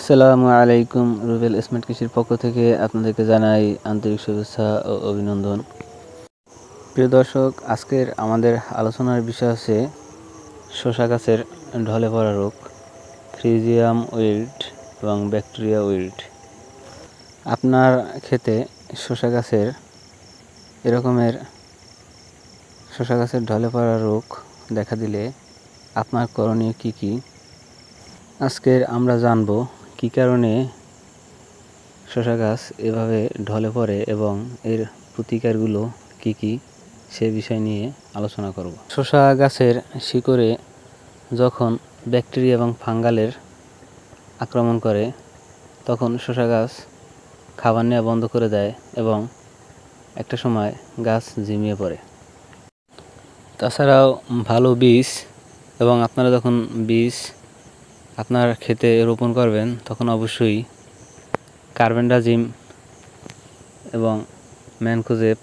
আসসালামু আলাইকুম। রুবেল স্মার্ট কৃষির পক্ষ থেকে আপনাদেরকে জানাই আন্তরিক শুভেচ্ছা ও অভিনন্দন। প্রিয় দর্শক, আজকের আমাদের আলোচনার বিষয় হচ্ছে শসা গাছের ঢলে পড়া রোগ, ফ্রিজিয়াম উইল্ট এবং ব্যাকটেরিয়া উইল্ট। আপনার ক্ষেতে শসা গাছের ঢলে পড়া রোগ দেখা দিলে আপনার করণীয় কী কী, আজকের আমরা জানব কী কারণে শসা গাছ এভাবে ঢলে পড়ে এবং এর প্রতিকারগুলো কী কী সে বিষয় নিয়ে আলোচনা করব। শসা গাছের শিকড়ে যখন ব্যাকটেরিয়া এবং ফাঙ্গালের আক্রমণ করে তখন শসা গাছ খাবার নেওয়া বন্ধ করে দেয় এবং একটা সময় গাছ ঝিমিয়ে পড়ে। তাছাড়াও ভালো বীজ এবং আপনারা যখন বীজ আপনার ক্ষেতে রোপণ করবেন তখন অবশ্যই কার্বেন্ডাজিম এবং ম্যানকোজেব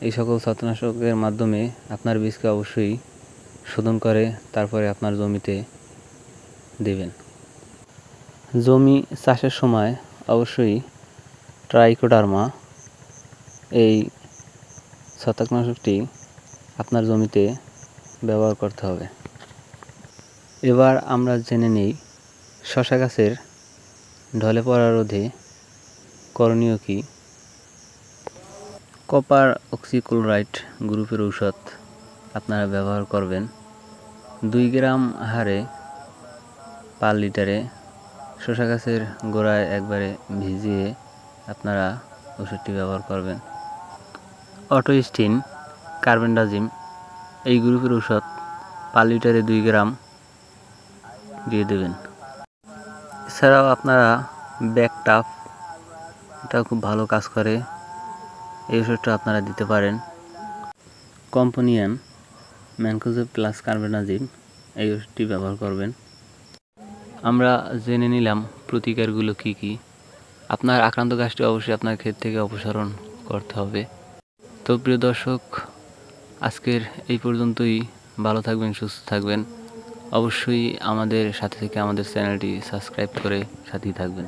এই সকল ছত্রাকনাশকের মাধ্যমে আপনার বীজকে অবশ্যই শোধন করে তারপরে আপনার জমিতে দেবেন। জমি চাষের সময় অবশ্যই ট্রাইকোডার্মা এই ছত্রাকনাশকটি আপনার জমিতে ব্যবহার করতে হবে। এবার আমরা জেনে নিই শসা গাছের ঢলে পড়া রোধে করণীয় কী। কপার অক্সিক্লোরাইড গ্রুপের ঔষধ আপনারা ব্যবহার করবেন 2 গ্রাম হারে পার লিটারে। শসা গাছের গোড়ায় একবারে ভিজিয়ে আপনারা ওষুধটি ব্যবহার করবেন। অটোস্টিন, কার্বেন্ডাজিম এই গ্রুপের ঔষধ পার লিটারে 2 গ্রাম দিয়ে দেবেন। এছাড়াও আপনারা ব্যাকটাফ, এটাও খুব ভালো কাজ করে, এই ওষুধটা আপনারা দিতে পারেন। কম্পোনিয়ান, ম্যানকোজেব প্লাস কার্বেন্ডাজিম এই ওষুধটি ব্যবহার করবেন। আমরা জেনে নিলাম প্রতিকারগুলো কী কী। আপনার আক্রান্ত গাছটি অবশ্যই আপনার ক্ষেত থেকে অপসারণ করতে হবে। তো প্রিয় দর্শক, আজকের এই পর্যন্তই। ভালো থাকবেন, সুস্থ থাকবেন। অবশ্যই আমাদের সাথে থেকে আমাদের চ্যানেলটি সাবস্ক্রাইব করে সাথেই থাকবেন।